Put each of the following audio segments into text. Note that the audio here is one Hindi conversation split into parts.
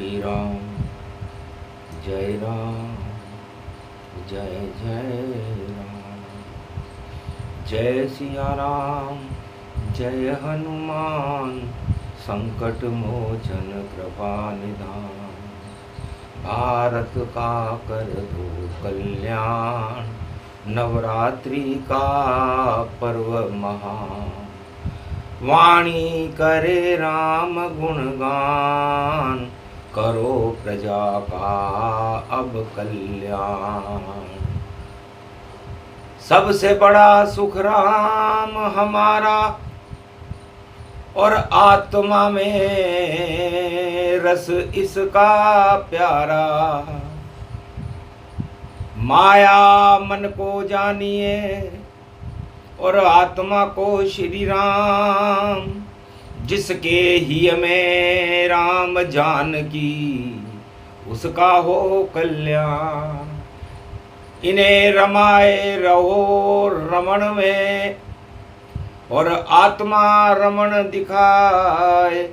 श्री राम जय राम जय जय राम। जय सिया राम जय हनुमान संकट मोचन कृपा निधान। भारत का कर दो कल्याण नवरात्रि का पर्व महान। वाणी करे राम गुणगान करो प्रजा का अब कल्याण। सबसे बड़ा सुख राम हमारा और आत्मा में रस इसका प्यारा। माया मन को जानिए और आत्मा को श्री राम। जिसके ही में राम जानकी उसका हो कल्याण। इन्हें रमाए रहो रमण में और आत्मा रमण दिखाए।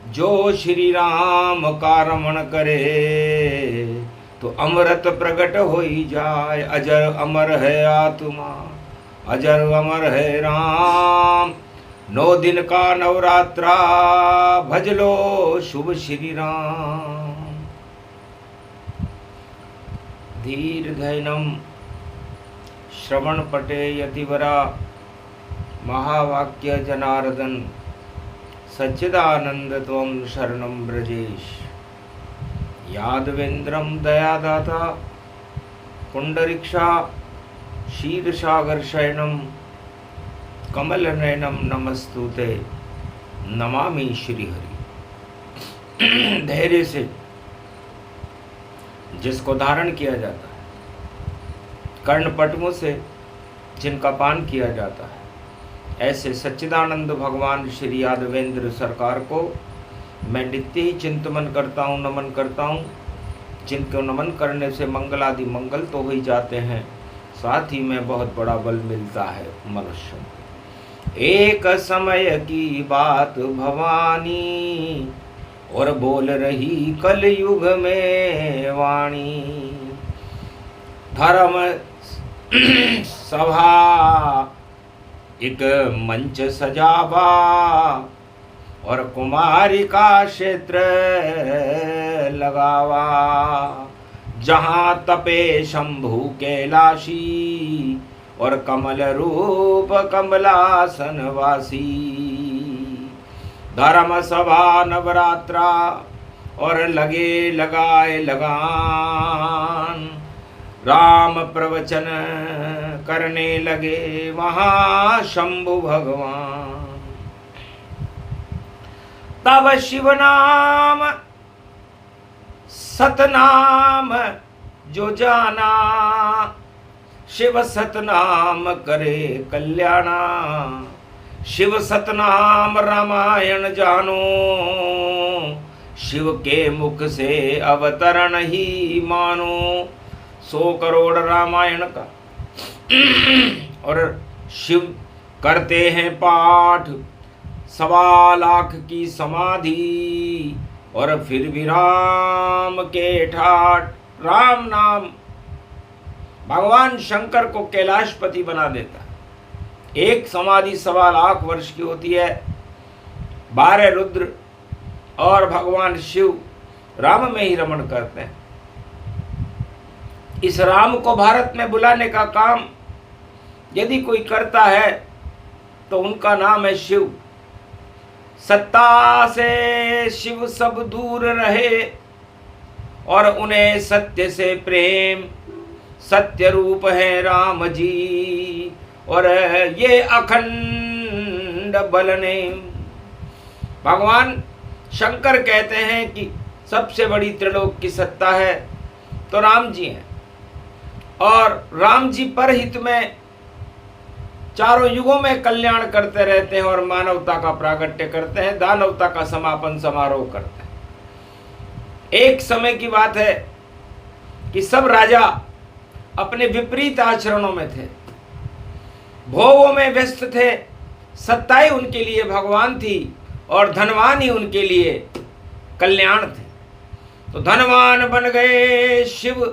जो श्री राम का रमण करे तो अमृत प्रकट हो ही जाए। अजर अमर है आत्मा अजर अमर है राम। 9 दिन का नवरात्रा भज लो शुभ श्री राम। दीर्घैनम श्रवण पटे यतिवरा महावाक्य जनार्दन सच्चिदानंद त्वं शरणं ब्रजेश। यादवेन्द्रम दयादाता पुंडरीक्षा क्षीरसागर शयनम कमल नयनम नमस्तुते नमामि श्री हरि। धैर्य से जिसको धारण किया जाता है, कर्णपटमों से जिनका पान किया जाता है, ऐसे सच्चिदानंद भगवान श्री यादवेंद्र सरकार को मैं नित्य ही चिंतन करता हूँ, नमन करता हूँ। जिनको नमन करने से मंगल आदि मंगल तो हो ही जाते हैं, साथ ही में बहुत बड़ा बल मिलता है मनुष्य को। एक समय की बात भवानी और बोल रही कल युग में वाणी। धर्म सभा एक मंच सजावा और कुमारी का क्षेत्र लगावा। जहाँ तपे शंभु कैलाशी और कमल रूप कमलासन वासी। धर्म सभा नवरात्रा और लगे लगाए लगान। राम प्रवचन करने लगे वहाँ शंभु भगवान। तब शिव नाम सतनाम जो जाना। शिव सतनाम करे कल्याणा। शिव सतनाम रामायण जानो। शिव के मुख से अवतरण ही मानो। 100 करोड़ रामायण का और शिव करते हैं पाठ। 1.25 लाख की समाधि और फिर भी राम के ठाठ। राम नाम भगवान शंकर को कैलाशपति बना देता है। एक समाधि 1.25 लाख वर्ष की होती है। 12 रुद्र और भगवान शिव राम में ही रमण करते हैं। इस राम को भारत में बुलाने का काम यदि कोई करता है तो उनका नाम है शिव। सत्ता से शिव सब दूर रहे और उन्हें सत्य से प्रेम। सत्य रूप है राम जी और ये अखंड बल ने। भगवान शंकर कहते हैं कि सबसे बड़ी त्रिलोक की सत्ता है तो राम जी हैं। और राम जी परहित में चारों युगों में कल्याण करते रहते हैं और मानवता का प्रागट्य करते हैं। दानवता का समापन समारोह करते हैं। एक समय की बात है कि सब राजा अपने विपरीत आचरणों में थे, भोगों में व्यस्त थे। सत्ताई उनके लिए भगवान थी और धनवान ही उनके लिए कल्याण थे। तो धनवान बन गए शिव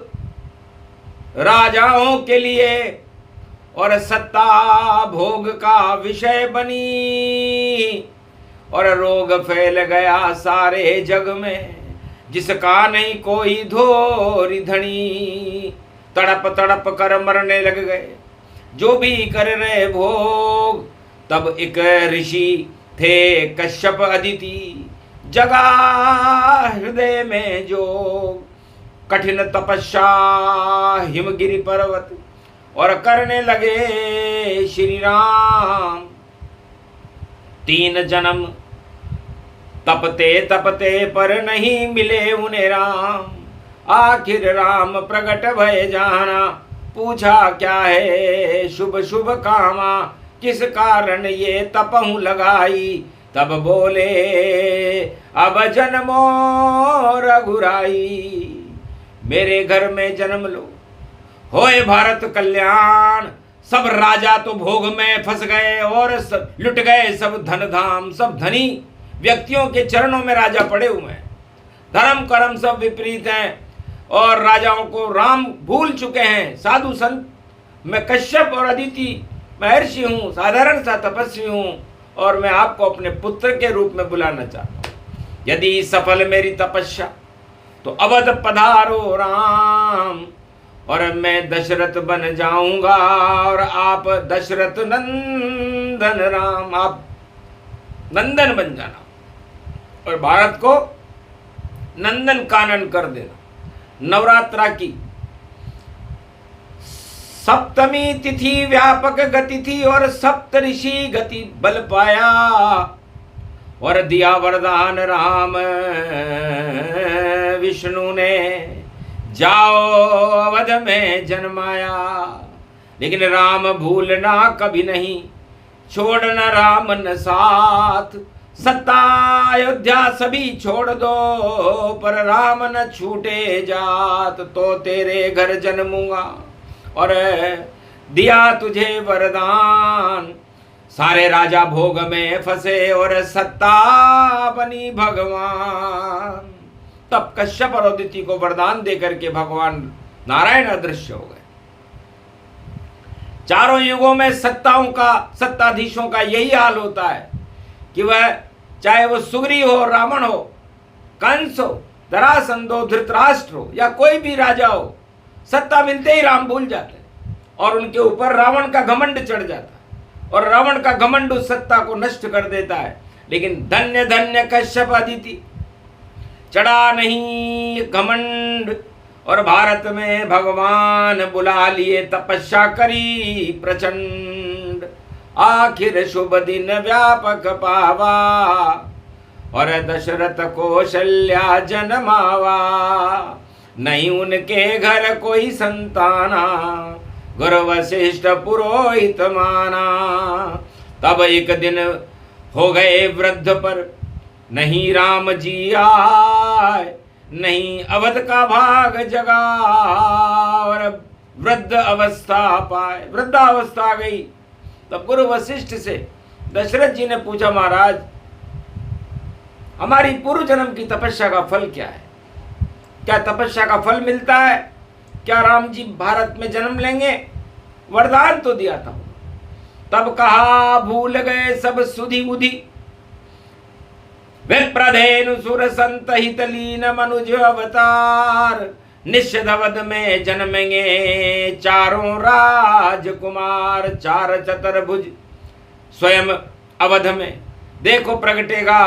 राजाओं के लिए, और सत्ता भोग का विषय बनी, और रोग फैल गया सारे जग में, जिसका नहीं कोई धोरी धनी। तड़प तड़प कर मरने लग गए जो भी कर रहे भोग। तब एक ऋषि थे कश्यप अदिति, जगा हृदय में जो कठिन तपस्या हिमगिरि पर्वत, और करने लगे श्री राम। 3 जन्म तपते तपते पर नहीं मिले उन्हें राम। आखिर राम प्रकट भय जाना, पूछा क्या है शुभ शुभ कामा, किस कारण ये तपहु लगाई। तब बोले अब जन्मो रघुराई, मेरे घर में जन्म लो होए भारत कल्याण। सब राजा तो भोग में फंस गए और लुट गए सब धन धाम। सब धनी व्यक्तियों के चरणों में राजा पड़े हुए हैं। धर्म कर्म सब विपरीत हैं और राजाओं को राम भूल चुके हैं। साधु संत, मैं कश्यप और अदिति महर्षि हूँ, साधारण सा तपस्वी हूँ, और मैं आपको अपने पुत्र के रूप में बुलाना चाहता हूँ। यदि सफल मेरी तपस्या तो अवध पधारो राम, और मैं दशरथ बन जाऊंगा और आप दशरथ नंदन राम। आप नंदन बन जाना और भारत को नंदन कानन कर देना। नवरात्रा की सप्तमी तिथि व्यापक गति थी और सप्तऋषि गति बल पाया, और दिया वरदान राम विष्णु ने, जाओ अवध में जन्माया। लेकिन राम भूलना कभी नहीं, छोड़ना राम न साथ। सत्ता अयोध्या सभी छोड़ दो, पर राम न छूटे जात। तो तेरे घर जन्मूंगा और दिया तुझे वरदान। सारे राजा भोग में फंसे और सत्ता बनी भगवान। तब कश्यप और अदिति को वरदान देकर के भगवान नारायण अदृश्य हो गए। चारों युगों में सत्ताधीशों का यही हाल होता है कि वह, चाहे वो सुग्रीव हो, रावण हो, कंस हो, जरासंध हो, धृतराष्ट्र हो, या कोई भी राजा हो, सत्ता मिलते ही राम भूल जाते हैं और उनके ऊपर रावण का घमंड चढ़ जाता है, और रावण का घमंड उस सत्ता को नष्ट कर देता है। लेकिन धन्य धन्य कश्यप अदिति, चढ़ा नहीं घमंड, और भारत में भगवान बुला लिए, तपस्या करी प्रचंड। आखिर शुभ दिन व्यापक पावा, और दशरथ कौशल्या जन्मावा। नहीं उनके घर कोई संताना, गुरु वशिष्ठ पुरोहित माना। तब एक दिन हो गए वृद्ध पर, नहीं राम जी आए, नहीं अवध का भाग जगा, और वृद्ध अवस्था पाए, वृद्धावस्था आ गई। तब गुरु वशिष्ठ से दशरथ जी ने पूछा, महाराज हमारी पूर्व जन्म की तपस्या का फल क्या है? क्या तपस्या का फल मिलता है? क्या राम जी भारत में जन्म लेंगे? वरदान तो दिया था। तब कहा, भूल गए सब सुधि बुधि, विप्रधेनु सुर संत हित लीन मनुज अवतार। निश्चित अवध में जन्मेंगे चारों राजकुमार, 4 चतुर्भुज स्वयं अवध में देखो प्रगटेगा।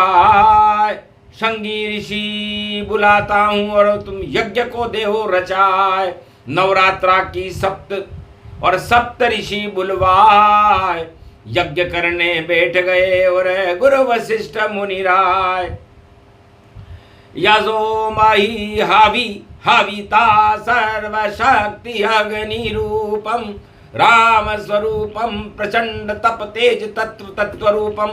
संगी ऋषि बुलाता हूं और तुम यज्ञ को देहो रचाए। नवरात्रा की सप्त ऋषि बुलवाए, यज्ञ करने बैठ गए और गुरु वशिष्ठ मुनि राय। यजो माही हाविता सर्वशक्ति अग्नि रूपम, राम स्वरूपम प्रचंड तप तेज तत्व रूपम।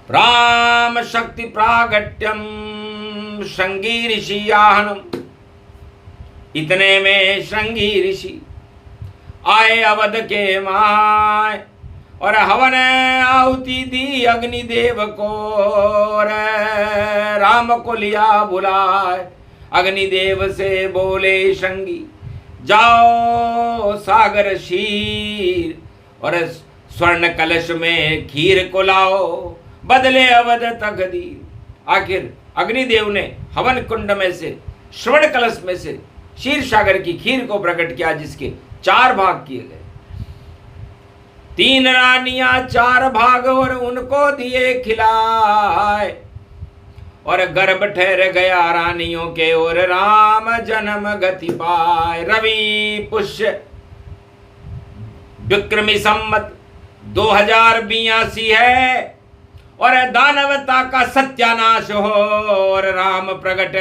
राम शक्ति प्रागट्यम श्रृंगी ऋषि आहनम। इतने में श्रृंगी ऋषि आए अवध के माय, और हवन आहुति दी अग्निदेव को, और राम को लिया बुलाए। अग्निदेव से बोले श्रृंगी, जाओ सागर क्षीर और स्वर्ण कलश में खीर को लाओ, बदले अवध तकदीर। आखिर अग्निदेव ने हवन कुंड में से, स्वर्ण कलश में से क्षीर सागर की खीर को प्रकट किया, जिसके 4 भाग किए गए। 3 रानियां 4 भाग और उनको दिए खिलाए, और गर्भ ठहर गया रानियों के और राम जन्म गति पाए। रवि पुष्य विक्रमी संवत 2082 है, और दानवता का सत्यानाश हो, और राम प्रगट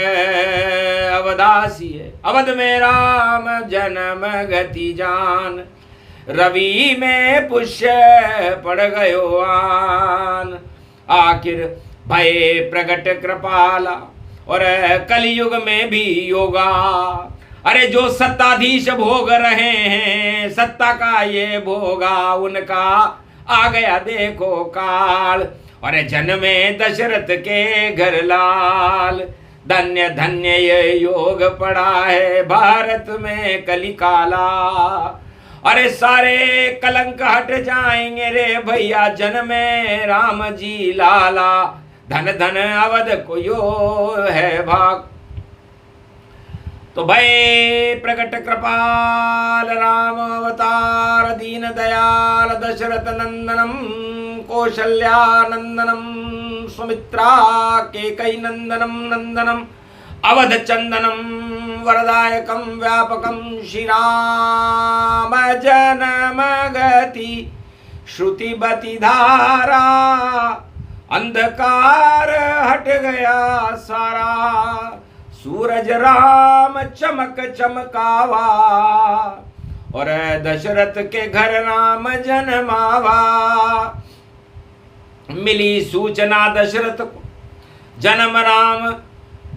अवदासी है। अवध में राम जन्म गति जान, रवि में पुष्य पड़ गयो आन। आखिर भय प्रगट कृपाला, और कलयुग में भी योगा। अरे जो सत्ताधीश भोग रहे हैं, सत्ता का ये भोगा, उनका आ गया देखो काल। और जन्मे दशरथ के घर लाल, धन्य धन्य ये योग पड़ा है भारत में कलिकाला। अरे सारे कलंक हट जाएंगे रे भैया, जन्मे राम जी लाला। धन धन अवध को यो है भाग। तो भय प्रकट कृपाल राम अवतार, दीन दयाल दशरथ नंदनम, कौशल्यानंदनम, सुमित्रा केकई नंदनम नंदनम, अवध चंदनम वरदायकम व्यापकम, श्री राम जन्म गति श्रुतिबति धारा। अंधकार हट गया सारा, सूरज राम चमक चमकावा, और दशरथ के घर राम जन्मावा। मिली सूचना दशरथ को, जन्म राम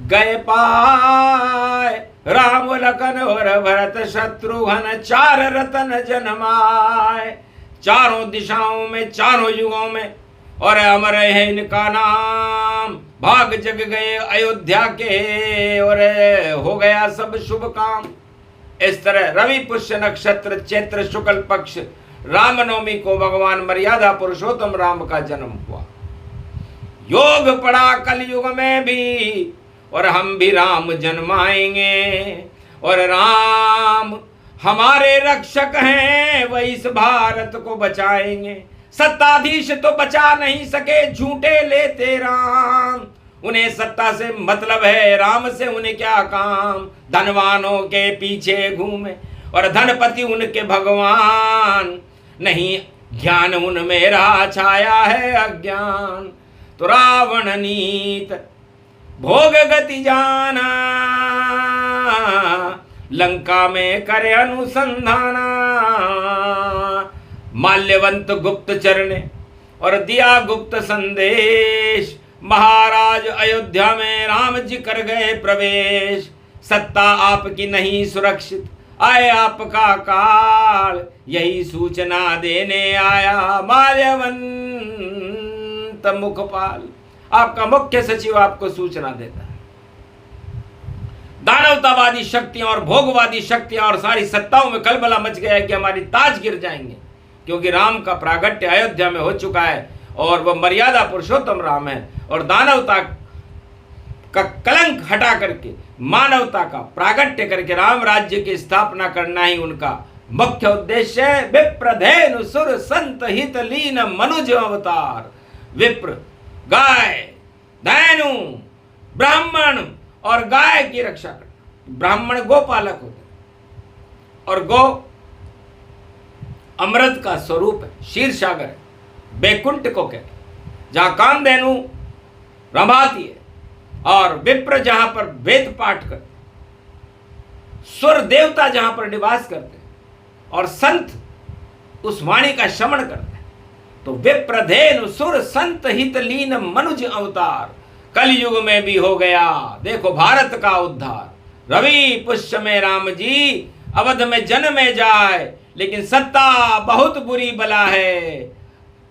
गए पाए। राम लखन और भरत शत्रुघ्न 4 रतन जन्माए। चारों दिशाओं में, चारों युगों में, और अमर है इनका नाम। भाग जग गए अयोध्या के, और हो गया सब शुभ काम। इस तरह रवि पुष्य नक्षत्र चैत्र शुक्ल पक्ष रामनवमी को भगवान मर्यादा पुरुषोत्तम राम का जन्म हुआ। योग पड़ा कलयुग में भी, और हम भी राम जन्माएंगे। और राम हमारे रक्षक हैं, वह इस भारत को बचाएंगे। सत्ताधीश तो बचा नहीं सके, झूठे लेते राम। उन्हें सत्ता से मतलब है, राम से उन्हें क्या काम। धनवानों के पीछे घूमे, और धनपति उनके भगवान। नहीं ज्ञान उनमें रहा, छाया है अज्ञान। तो रावण नीत भोग गति जाना, लंका में करे अनुसंधाना। माल्यवंत गुप्तचर ने और दिया गुप्त संदेश, महाराज अयोध्या में राम जी कर गए प्रवेश। सत्ता आपकी नहीं सुरक्षित, आए आपका काल, यही सूचना देने आया माल्यवंत मुखपाल। आपका मुख्य सचिव आपको सूचना देता है। दानवतावादी शक्तियां और भोगवादी शक्तियां और सारी सत्ताओं में कलबला मच गया है कि हमारी ताज गिर जाएंगे, क्योंकि राम का प्रागट्य अयोध्या में हो चुका है, और वह मर्यादा पुरुषोत्तम राम है। और दानवता का कलंक हटा करके मानवता का प्रागट्य करके राम राज्य की स्थापना करना ही उनका मुख्य उद्देश्य है। विप्रधेनु सुर संत हित लीन मनुज अवतार। विप्र गाय, धैनु ब्राह्मण और गाय की रक्षा करता। ब्राह्मण गोपालक होते, और गो अमृत का स्वरूप है, क्षीर सागर है, बैकुंठ को कहते, जहां कामधेनु रमाती है। और विप्र जहां पर वेद पाठ करते, सुर देवता जहां पर निवास करते, और संत उस वाणी का श्रवण करते हैं। तो विप्रधेनु सुर संत हित लीन मनुज अवतार, कलयुग में भी हो गया देखो भारत का उद्धार। रवि पुष्य में राम जी अवध में जन्मे जाए, लेकिन सत्ता बहुत बुरी बला है,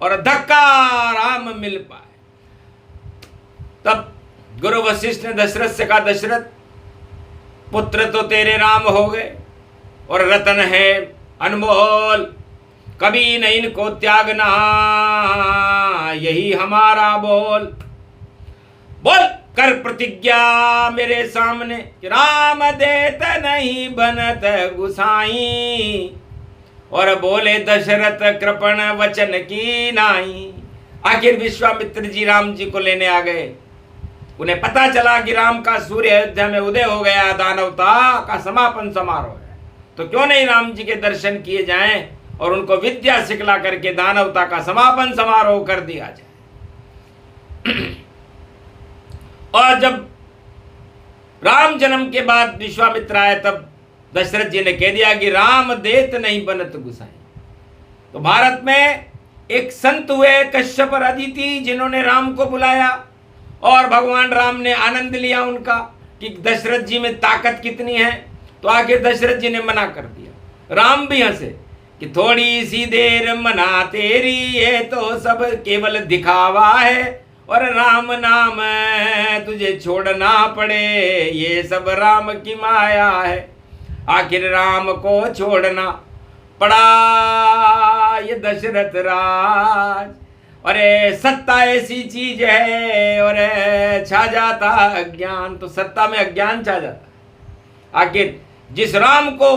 और धक्का राम मिल पाए। तब गुरु वशिष्ठ ने दशरथ से कहा, दशरथ पुत्र तो तेरे राम हो गए और रतन है अनमोल, कभी न इनको त्यागना, यही हमारा बोल। बोल कर प्रतिज्ञा मेरे सामने कि राम देत नहीं बनत गुसाई, और बोले दशरथ कृपण वचन की नाई। आखिर विश्वामित्र जी राम जी को लेने आ गए। उन्हें पता चला कि राम का सूर्य अयोध्या में उदय हो गया, दानवता का समापन समारोह है, तो क्यों नहीं राम जी के दर्शन किए जाएं और उनको विद्या सिखला करके दानवता का समापन समारोह कर दिया जाए। और जब राम जन्म के बाद विश्वामित्र आए, तब दशरथ जी ने कह दिया कि राम देत नहीं बनत गुसाई। तो भारत में एक संत हुए कश्यप और अदिति, जिन्होंने राम को बुलाया और भगवान राम ने आनंद लिया उनका कि दशरथ जी में ताकत कितनी है। तो आखिर दशरथ जी ने मना कर दिया। राम भी हंसे कि थोड़ी सी देर मना तेरी, ये तो सब केवल दिखावा है, और राम नाम तुझे छोड़ना पड़े, ये सब राम की माया है। आखिर राम को छोड़ना पड़ा ये दशरथ राज। अरे सत्ता ऐसी चीज है, और छा जाता अज्ञान, तो सत्ता में अज्ञान छा जाता। आखिर जिस राम को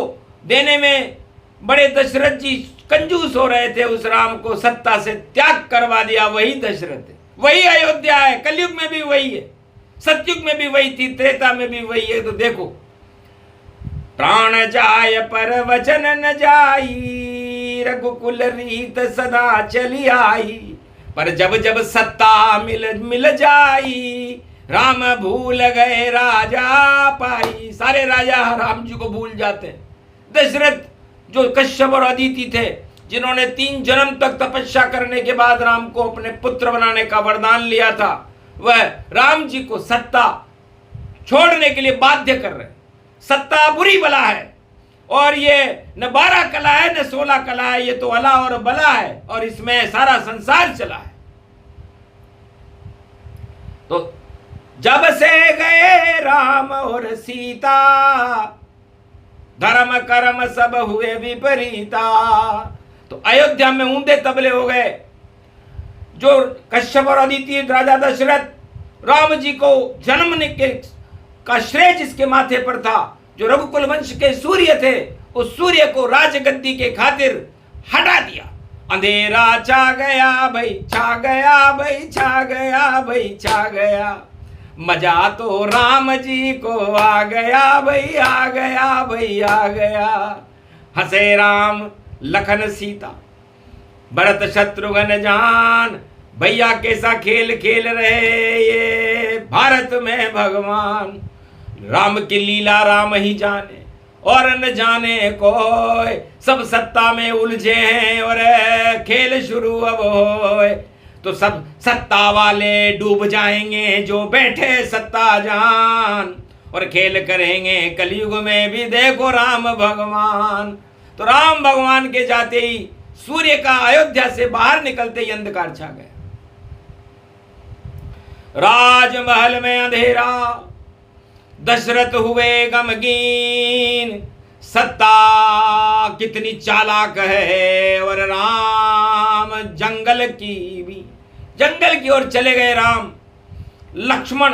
देने में बड़े दशरथ जी कंजूस हो रहे थे, उस राम को सत्ता से त्याग करवा दिया, वही दशरथ है, वही अयोध्या है। कलयुग में भी वही है, सतयुग में भी वही थी, त्रेता में भी वही है। तो देखो, प्राण जाय पर वचन न जाई, रघुकुल रीत सदा चली आई, पर जब जब सत्ता मिल जाई, राम भूल गए राजा पाई। सारे राजा राम जी को भूल जाते हैं। दशरथ जो कश्यप और अदिति थे, जिन्होंने 3 जन्म तक तपस्या करने के बाद राम को अपने पुत्र बनाने का वरदान लिया था, वह राम जी को सत्ता छोड़ने के लिए बाध्य कर रहे हैं। सत्ता बुरी बला है, और ये न 12 कला है न 16 कला है, ये तो अला और बला है, और इसमें सारा संसार चला है। तो जब से गए राम और सीता, धर्म कर्म सब हुए विपरीता। तो अयोध्या में ऊंधे तबले हो गए। जो कश्यप और अदिति राजा दशरथ राम जी को जन्मने के का श्रेय जिसके माथे पर था, जो रघुकुल वंश के सूर्य थे, उस सूर्य को राजगद्दी के खातिर हटा दिया। अंधेरा छा गया भाई, छा गया भाई, छा गया भाई, छा गया, मजा तो राम जी को आ गया भाई, आ गया भाई, आ गया। हंसे राम लखन सीता, भरत शत्रुघ्न जान, भैया कैसा खेल खेल रहे ये भारत में भगवान। राम की लीला राम ही जाने, और न जाने कोई, सब सत्ता में उलझे हैं, और खेल शुरू अब होए। तो सब सत्ता वाले डूब जाएंगे, जो बैठे सत्ता जान, और खेल करेंगे कलयुग में भी देखो राम भगवान। तो राम भगवान के जाते ही सूर्य का अयोध्या से बाहर निकलते ही अंधकार छा गया। राजमहल में अंधेरा, दशरथ हुए गमगीन, सत्ता कितनी चालाक है, और राम जंगल की ओर चले गए। राम, लक्ष्मण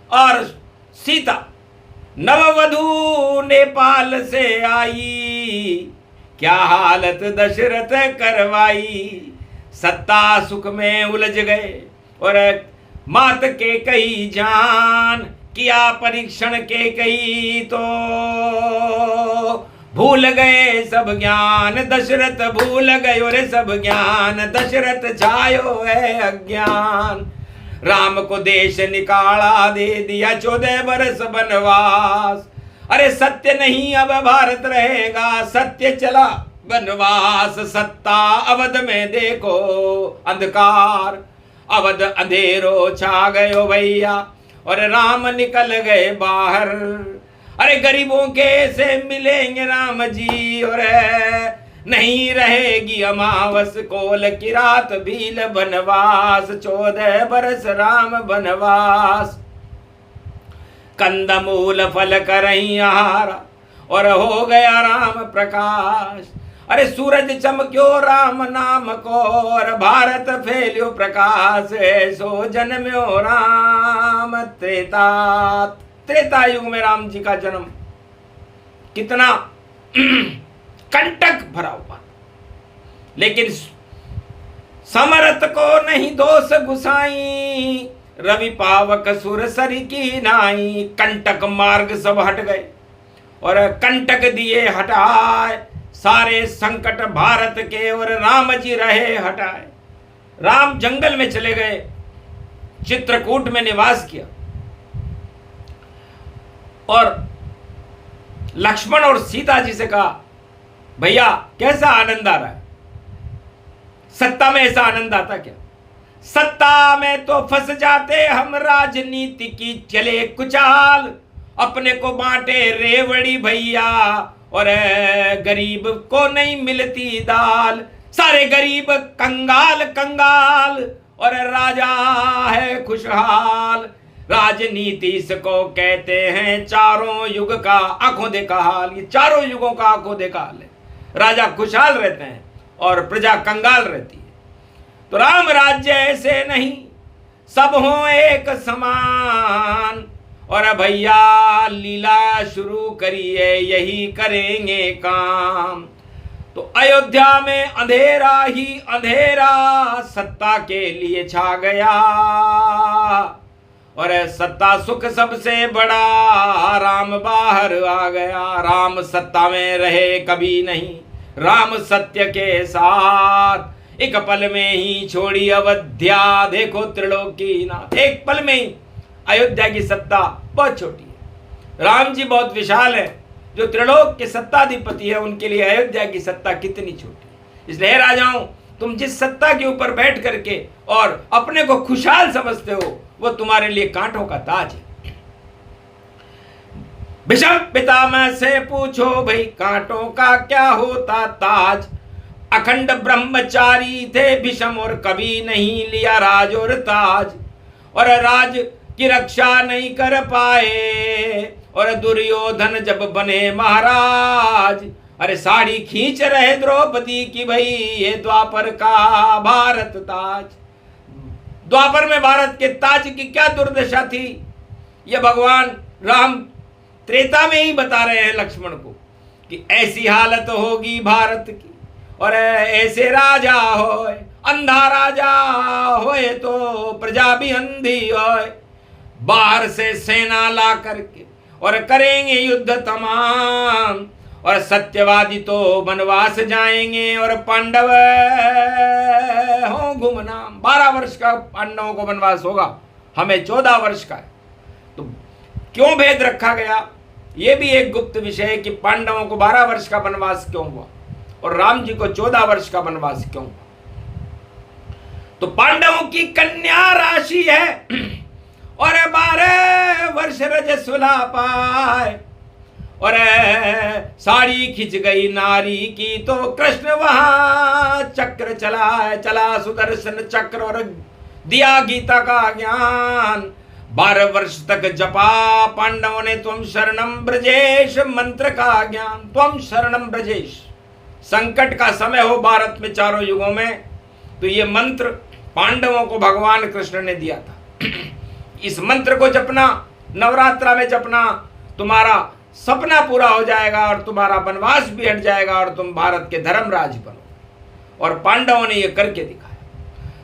और सीता, नववधू नेपाल से आई, क्या हालत दशरथ करवाई। सत्ता सुख में उलझ गए, और मात के कई जान, किया परीक्षण के कई, तो भूल गए सब ज्ञान। दशरथ भूल गए और सब ज्ञान, दशरथ छायो है अज्ञान। राम को देश निकाला, दे दिया 14 बरस बनवास। अरे सत्य नहीं अब भारत रहेगा, सत्य चला बनवास। सत्ता अवध में देखो अंधकार, अवध अंधेरो छा गयो भैया, और राम निकल गए बाहर। अरे गरीबों के से मिलेंगे राम जी, और नहीं रहेगी अमावस कोल की रात, भील बनवास 14 बरस राम बनवास। कंदमूल फल करही आहारा, और हो गया राम प्रकाश। अरे सूरज चमक्यो राम नाम को, और भारत फैल्यो प्रकाश, सो जन्म्यो राम त्रेता युग में राम जी का जन्म कितना कंटक भरा हुआ, लेकिन समरथ को नहीं दोष गुसाई, रवि पावक सुर सरी की नाई। कंटक मार्ग सब हट गए और कंटक दिए हटाए, सारे संकट भारत के, और राम जी रहे हटाए। राम जंगल में चले गए, चित्रकूट में निवास किया, और लक्ष्मण और सीता जी से कहा, भैया कैसा आनंद आ रहा है? सत्ता में ऐसा आनंद आता क्या? सत्ता में तो फंस जाते हम, राजनीति की चले कुचाल, अपने को बांटे रेवड़ी भैया, और गरीब को नहीं मिलती दाल। सारे गरीब कंगाल कंगाल, और राजा है खुशहाल। राजनीति इसको कहते हैं चारों युग का आंखों देखा हाल। ये चारों युगों का आंखों देखा हाल है। राजा खुशहाल रहते हैं और प्रजा कंगाल रहती है। तो राम राज्य ऐसे नहीं, सब हो एक समान, और भैया लीला शुरू करिए, यही करेंगे काम। तो अयोध्या में अंधेरा ही अंधेरा सत्ता के लिए छा गया, और सत्ता सुख सबसे बड़ा, राम बाहर आ गया। राम सत्ता में रहे कभी नहीं, राम सत्य के साथ, एक पल में ही छोड़ी अवध्या, देखो त्रिलोकी नाथ। एक पल में ही अयोध्या की सत्ता बहुत छोटी है, राम जी बहुत विशाल है। जो त्रिलोक के सत्ताधिपति है उनके लिए अयोध्या की सत्ता कितनी छोटी है। इसलिए राजाओं, तुम जिस सत्ता के ऊपर बैठ करके और अपने को खुशहाल समझते हो, वो तुम्हारे लिए कांटों का ताज है। भीष्म पितामह से पूछो भाई, कांटों का क्या होता ताज। अखंड ब्रह्मचारी थे भीष्म, और कभी नहीं लिया राज और ताज, और राज की रक्षा नहीं कर पाए, और दुर्योधन जब बने महाराज। अरे साड़ी खींच रहे द्रौपदी की, भाई ये द्वापर का भारत ताज। द्वापर में भारत के ताज की क्या दुर्दशा थी, ये भगवान राम त्रेता में ही बता रहे हैं लक्ष्मण को कि ऐसी हालत होगी भारत की। और ऐसे राजा होए, अंधा राजा होए तो प्रजा भी अंधी होए। बाहर से सेना ला करके और करेंगे युद्ध तमाम, और सत्यवादी तो वनवास जाएंगे, और पांडव हो गुमनाम। 12 वर्ष का पांडवों को वनवास होगा, हमें 14 वर्ष का है। तो क्यों भेद रखा गया, ये भी एक गुप्त विषय है कि पांडवों को 12 वर्ष का वनवास क्यों हुआ और राम जी को 14 वर्ष का वनवास क्यों हुआ। तो पांडवों की कन्या राशि है, और 12 वर्ष रजस्वला पाए, और साड़ी खिंच गई नारी की, तो कृष्ण वहां चक्र चला सुदर्शन चक्र, और दिया गीता का ज्ञान। 12 वर्ष तक जपा पांडवों ने त्वम शरणम ब्रजेश मंत्र का ज्ञान। त्वम शरणम ब्रजेश, संकट का समय हो भारत में चारों युगों में, तो ये मंत्र पांडवों को भगवान कृष्ण ने दिया था। इस मंत्र को जपना, नवरात्रा में जपना, तुम्हारा सपना पूरा हो जाएगा और तुम्हारा वनवास भी हट जाएगा और तुम भारत के धर्मराज बनो। और पांडवों ने यह करके दिखाया।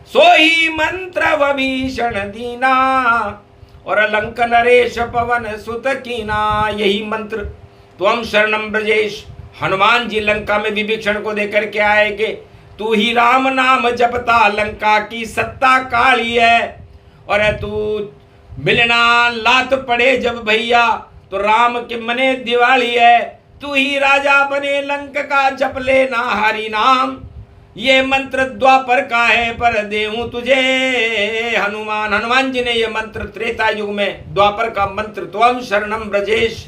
सोही मंत्र विभीषण दीना, और लंक नरेश पवन सुत कीना। यही मंत्र त्वम शरणम ब्रजेश, हनुमान जी लंका में विभीषण को देकर के आए कि तू ही राम नाम जपता, लंका की सत्ता काली है। और तू मिलना लात पड़े जब भैया, तो राम के मने दिवाली है। तू ही राजा बने लंक का, जप लेना हरि नाम। ये मंत्र द्वापर का है, पर देऊं तुझे हनुमान। हनुमान जी ने ये मंत्र त्रेता युग में द्वापर का मंत्र त्वम शरणम ब्रजेश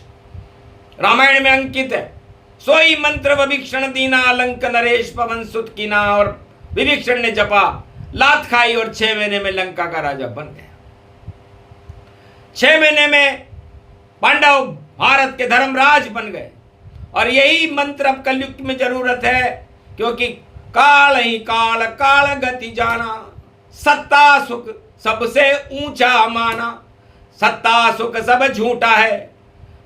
रामायण में अंकित है। सोई मंत्र विभीषण दीना, लंक नरेश पवन सुत कीना। और विभीषण ने जपा, लात खाई और 6 महीने में लंका का राजा बन गया। 6 महीने में पांडव भारत के धर्मराज बन गए। और यही मंत्र अब कलयुग में जरूरत है, क्योंकि काल ही काल काल गति जाना, सत्ता सुख सबसे ऊंचा माना। सत्ता सुख सब झूठा है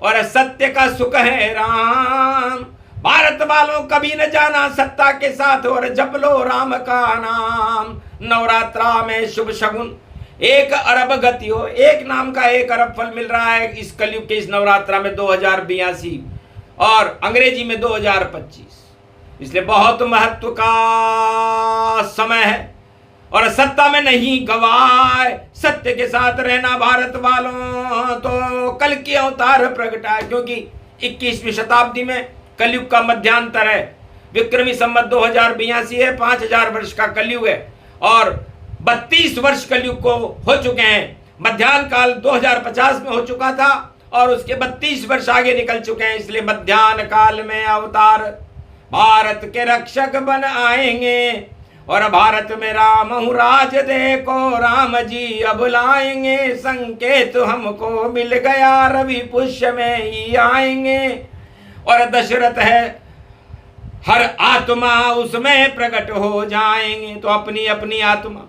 और सत्य का सुख है राम। भारत वालों कभी न जाना सत्ता के साथ और जप लो राम का नाम। नवरात्रा में शुभ शगुन 1 अरब गति हो, एक नाम का 1 अरब फल मिल रहा है इस कलयुग के इस नवरात्रा में 2082 और अंग्रेजी में 2025। इसलिए बहुत महत्व का समय है और सत्ता में नहीं गवाए, सत्य के साथ रहना भारत वालों। तो कल की अवतार प्रगटा है, क्योंकि 21वीं शताब्दी में कलयुग का मध्यांतर है। विक्रमी संवत 2082 है, 5000 वर्ष का कलयुग है और 32 वर्ष कलयुग को हो चुके हैं। मध्यान्ह काल 2050 में हो चुका था और उसके 32 वर्ष आगे निकल चुके हैं। इसलिए मध्यान्ह काल में अवतार भारत के रक्षक बन आएंगे और भारत में राम राज देखो राम जी अब लाएंगे। संकेत हमको मिल गया रवि पुष्य में ही आएंगे। और दशरथ है हर आत्मा उसमें प्रकट हो जाएंगे। तो अपनी अपनी आत्मा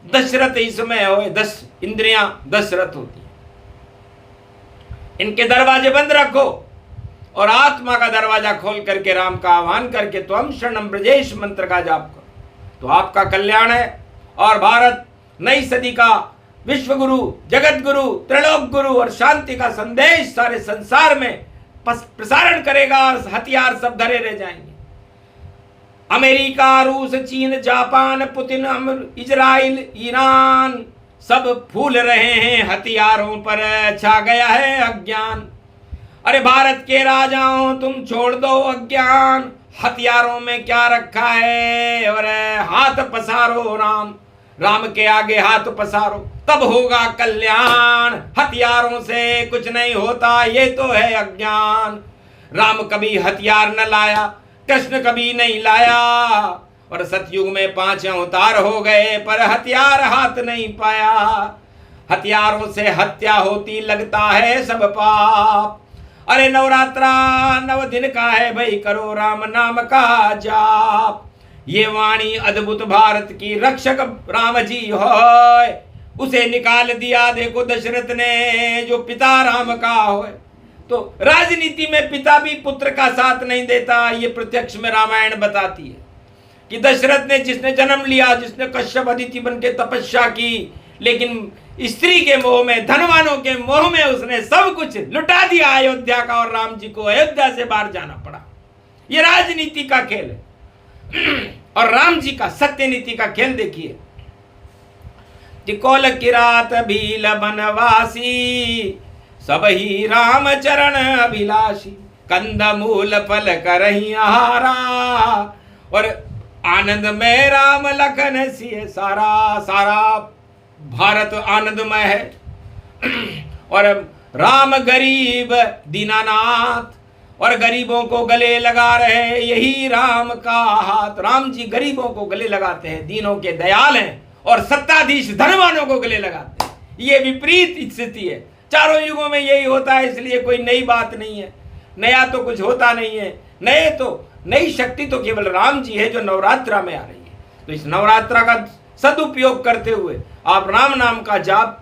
दशरथ इसमें हो, 10 इंद्रियां दशरथ होती हैं। इनके दरवाजे बंद रखो और आत्मा का दरवाजा खोल करके राम का आह्वान करके त्वम शरणम ब्रजेश मंत्र का जाप करो, तो आपका कल्याण है। और भारत नई सदी का विश्व गुरु, जगत गुरु, त्रिलोक गुरु और शांति का संदेश सारे संसार में प्रसारण करेगा। हथियार सब धरे रह जाएंगे। अमेरिका, रूस, चीन, जापान, पुतिन, इजराइल, ईरान सब फूल रहे हैं, हथियारों पर छा गया है अज्ञान। अरे भारत के राजाओं तुम छोड़ दो अज्ञान, हथियारों में क्या रखा है। और हाथ पसारो राम, राम के आगे हाथ पसारो तब होगा कल्याण। हथियारों से कुछ नहीं होता, ये तो है अज्ञान। राम कभी हथियार न लाया, कृष्ण कभी नहीं लाया। और सतयुग में 5 अवतार हो गए पर हथियार हाथ नहीं पाया। हथियारों से हत्या होती लगता है सब पाप। अरे नवरात्रा 9 दिन का है भाई, करो राम नाम का जाप। ये वाणी अद्भुत भारत की रक्षक राम जी होय, उसे निकाल दिया देखो दशरथ ने जो पिता राम का होय। तो राजनीति में पिता भी पुत्र का साथ नहीं देता, ये प्रत्यक्ष में रामायण बताती है कि दशरथ ने जिसने जन्म लिया, जिसने कश्यप अदिति बन के तपस्या की, लेकिन स्त्री के मोह में, धनवानों के मोह में उसने सब कुछ लुटा दिया अयोध्या का और राम जी को अयोध्या से बाहर जाना पड़ा। ये राजनीति का खेल है। और राम जी का सत्य नीति का खेल देखिए। तिकोल की रात भील बनवासी, सब ही राम चरण अभिलाषी। कंद मूल फल करही आहारा, और आनंद में राम लखन सिय सारा। सारा भारत आनंदमय है। और राम गरीब दीनानाथ, और गरीबों को गले लगा रहे यही राम का हाथ। राम जी गरीबों को गले लगाते हैं, दीनों के दयाल हैं, और सत्ताधीश धनवानों को गले लगाते हैं। ये विपरीत स्थिति है, चारों युगों में यही होता है। इसलिए कोई नई बात नहीं है, नया तो कुछ होता नहीं है। नई शक्ति तो केवल राम जी है जो नवरात्रा में आ रही है। तो इस नवरात्रा का सदुपयोग करते हुए आप राम नाम का जाप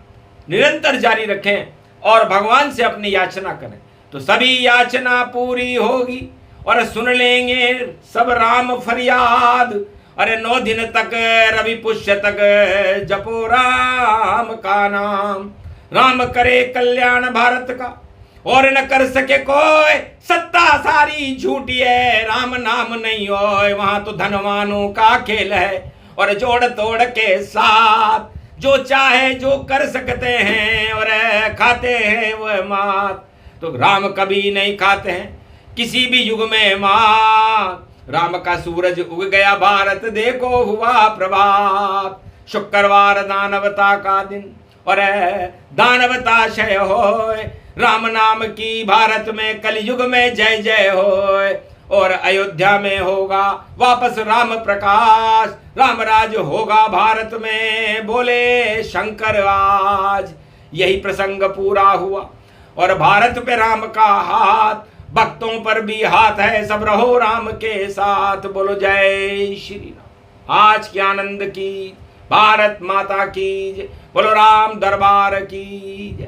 निरंतर जारी रखें और भगवान से अपनी याचना करें, तो सभी याचना पूरी होगी और सुन लेंगे सब राम फरियाद। अरे 9 दिन तक रवि पुष्य तक जपो राम का नाम। राम करे कल्याण भारत का और न कर सके कोई। सत्ता सारी झूठी है, राम नाम नहीं होए। वहां तो धनवानों का खेल है और जोड़ तोड़ के साथ जो चाहे जो कर सकते हैं और खाते हैं वह मात। तो राम कभी नहीं खाते हैं किसी भी युग में मात। राम का सूरज उग गया भारत देखो हुआ प्रभात। शुक्रवार दानवता का दिन और दानवता क्षय होए। राम नाम की भारत में कलयुग में जय जय होए। और अयोध्या में होगा वापस राम प्रकाश, राम राज होगा भारत में, बोले शंकर आज। यही प्रसंग पूरा हुआ और भारत पे राम का हाथ, भक्तों पर भी हाथ है, सब रहो राम के साथ। बोलो जय श्री राम। आज के आनंद की, भारत माता की, बोलो राम दरबार की।